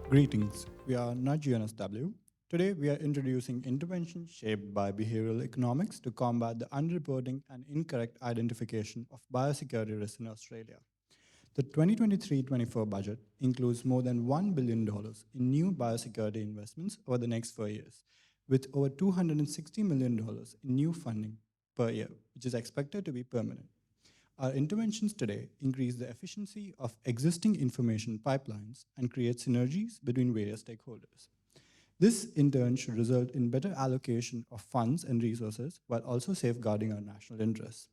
Greetings, we are Nudge UNSW. Today we are introducing interventions shaped by behavioral economics to combat the underreporting and incorrect identification of biosecurity risks in Australia. The 2023-24 budget includes more than $1 billion in new biosecurity investments over the next 4 years, with over $260 million in new funding per year, which is expected to be permanent. Our interventions today increase the efficiency of existing information pipelines and create synergies between various stakeholders. This, in turn, should result in better allocation of funds and resources while also safeguarding our national interests.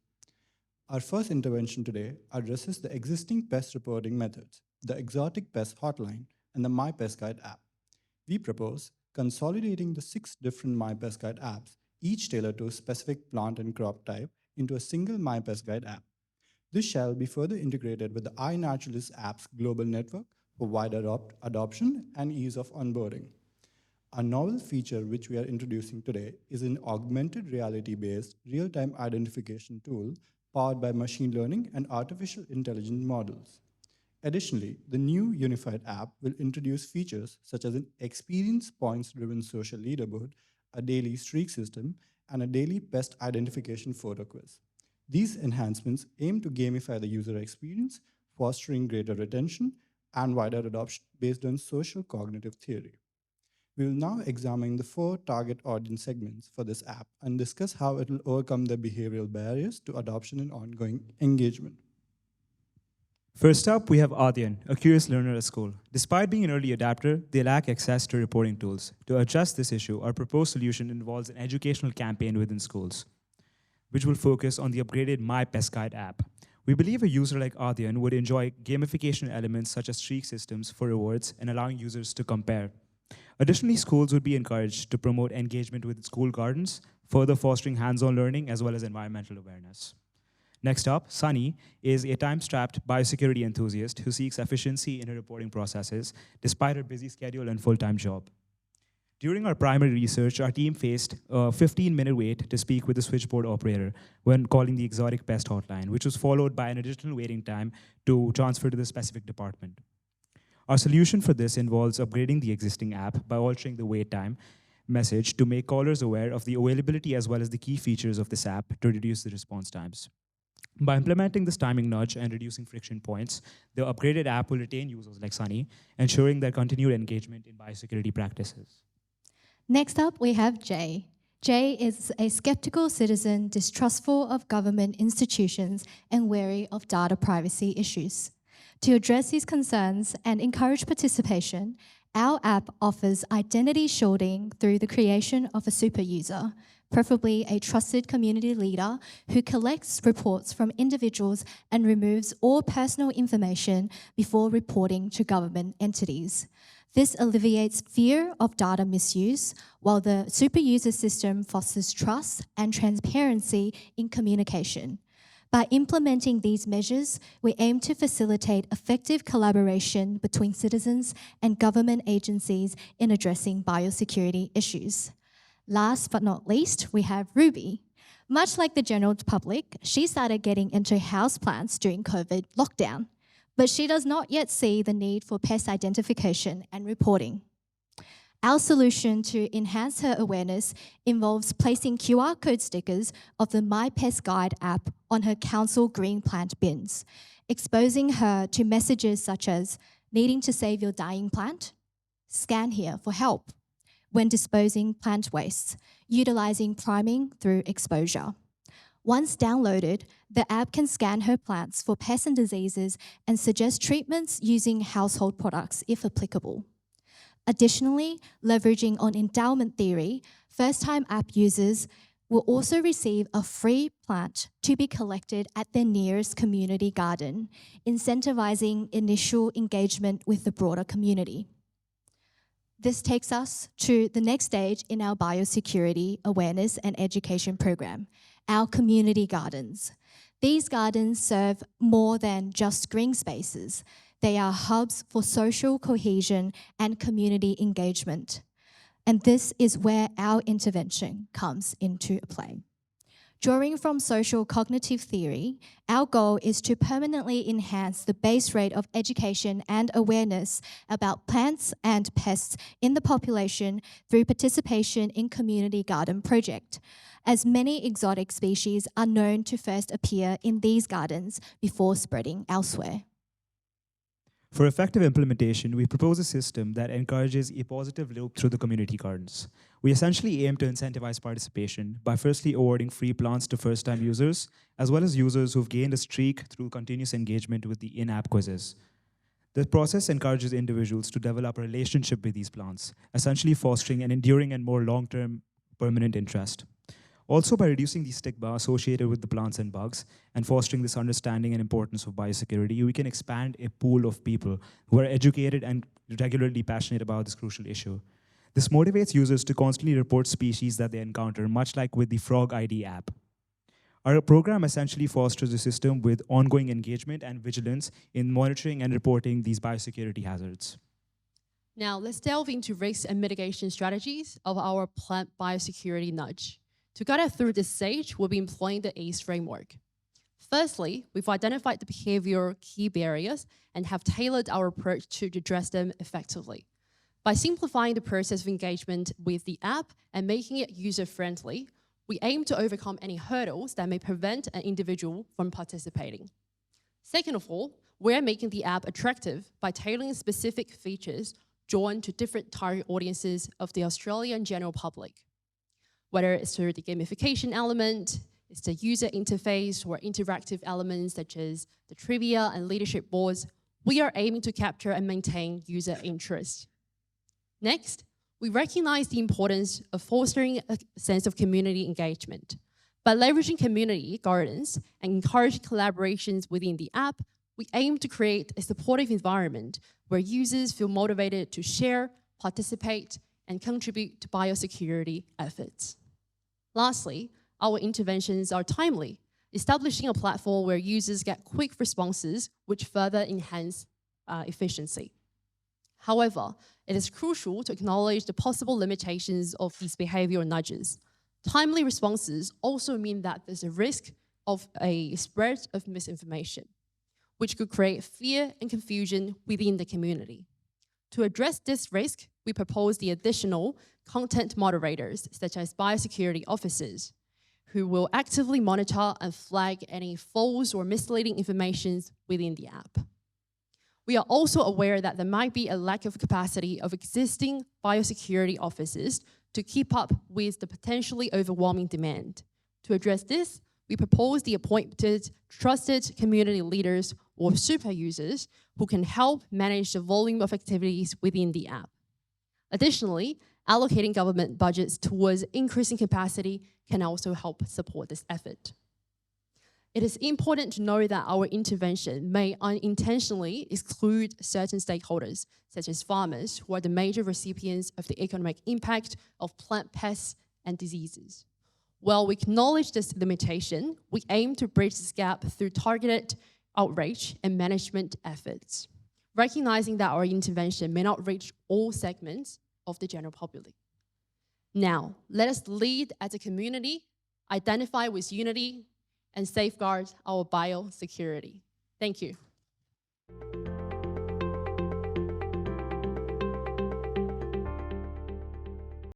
Our first intervention today addresses the existing pest reporting methods, the Exotic Pest Hotline, and the My Pest Guide app. We propose consolidating the 6 different My Pest Guide apps, each tailored to a specific plant and crop type, into a single My Pest Guide app. This shall be further integrated with the iNaturalist app's global network for wider adoption and ease of onboarding. A novel feature which we are introducing today is an augmented reality-based real-time identification tool powered by machine learning and artificial intelligence models. Additionally, the new unified app will introduce features such as an experience points-driven social leaderboard, a daily streak system, and a daily pest identification photo quiz. These enhancements aim to gamify the user experience, fostering greater retention and wider adoption based on social cognitive theory. We will now examine the 4 target audience segments for this app and discuss how it will overcome the behavioral barriers to adoption and ongoing engagement. First up, we have Adyan, a curious learner at school. Despite being an early adapter, they lack access to reporting tools. To address this issue, our proposed solution involves an educational campaign within schools, which will focus on the upgraded My Pest Guide app. We believe a user like Adyan would enjoy gamification elements such as streak systems for rewards and allowing users to compare. Additionally, schools would be encouraged to promote engagement with school gardens, further fostering hands-on learning as well as environmental awareness. Next up, Sunny is a time-strapped biosecurity enthusiast who seeks efficiency in her reporting processes despite her busy schedule and full-time job. During our primary research, our team faced a 15-minute wait to speak with the switchboard operator when calling the Exotic Pest Hotline, which was followed by an additional waiting time to transfer to the specific department. Our solution for this involves upgrading the existing app by altering the wait time message to make callers aware of the availability as well as the key features of this app to reduce the response times. By implementing this timing nudge and reducing friction points, the upgraded app will retain users like Sunny, ensuring their continued engagement in biosecurity practices. Next up, we have Jay. Jay is a skeptical citizen, distrustful of government institutions, and wary of data privacy issues. To address these concerns and encourage participation, our app offers identity shielding through the creation of a super user, preferably a trusted community leader who collects reports from individuals and removes all personal information before reporting to government entities. This alleviates fear of data misuse, while the super user system fosters trust and transparency in communication. By implementing these measures, we aim to facilitate effective collaboration between citizens and government agencies in addressing biosecurity issues. Last but not least, we have Ruby. Much like the general public, she started getting into houseplants during COVID lockdown, but she does not yet see the need for pest identification and reporting. Our solution to enhance her awareness involves placing QR code stickers of the My Pest Guide app on her council green plant bins, exposing her to messages such as needing to save your dying plant, scan here for help, when disposing plant wastes, utilizing priming through exposure. Once downloaded, the app can scan her plants for pests and diseases and suggest treatments using household products if applicable. Additionally, leveraging on endowment theory, first-time app users will also receive a free plant to be collected at their nearest community garden, incentivizing initial engagement with the broader community. This takes us to the next stage in our biosecurity awareness and education program, our community gardens. These gardens serve more than just green spaces. They are hubs for social cohesion and community engagement. And this is where our intervention comes into play. Drawing from social cognitive theory, our goal is to permanently enhance the base rate of education and awareness about plants and pests in the population through participation in community garden project, as many exotic species are known to first appear in these gardens before spreading elsewhere. For effective implementation, we propose a system that encourages a positive loop through the community gardens. We essentially aim to incentivize participation by firstly awarding free plants to first-time users, as well as users who've gained a streak through continuous engagement with the in-app quizzes. The process encourages individuals to develop a relationship with these plants, essentially fostering an enduring and more long-term permanent interest. Also, by reducing the stigma associated with the plants and bugs and fostering this understanding and importance of biosecurity, we can expand a pool of people who are educated and regularly passionate about this crucial issue. This motivates users to constantly report species that they encounter, much like with the Frog ID app. Our program essentially fosters a system with ongoing engagement and vigilance in monitoring and reporting these biosecurity hazards. Now, let's delve into risk and mitigation strategies of our plant biosecurity nudge. To guide us through this stage, we'll be employing the ACE framework. Firstly, we've identified the behavioral key barriers and have tailored our approach to address them effectively. By simplifying the process of engagement with the app and making it user-friendly, we aim to overcome any hurdles that may prevent an individual from participating. Second of all, we're making the app attractive by tailoring specific features drawn to different target audiences of the Australian general public. Whether it's through the gamification element, it's the user interface or interactive elements such as the trivia and leadership boards, we are aiming to capture and maintain user interest. Next, we recognize the importance of fostering a sense of community engagement. By leveraging community gardens and encouraging collaborations within the app, we aim to create a supportive environment where users feel motivated to share, participate, and contribute to biosecurity efforts. Lastly, our interventions are timely, establishing a platform where users get quick responses which further enhance efficiency. However, it is crucial to acknowledge the possible limitations of these behavioral nudges. Timely responses also mean that there's a risk of a spread of misinformation, which could create fear and confusion within the community. To address this risk, we propose the additional content moderators, such as biosecurity officers, who will actively monitor and flag any false or misleading information within the app. We are also aware that there might be a lack of capacity of existing biosecurity officers to keep up with the potentially overwhelming demand. To address this, we propose the appointed trusted community leaders or super users who can help manage the volume of activities within the app. Additionally, allocating government budgets towards increasing capacity can also help support this effort. It is important to know that our intervention may unintentionally exclude certain stakeholders, such as farmers, who are the major recipients of the economic impact of plant pests and diseases. While we acknowledge this limitation, we aim to bridge this gap through targeted outreach and management efforts, recognizing that our intervention may not reach all segments of the general public. Now, let us lead as a community, identify with unity, and safeguard our biosecurity. Thank you.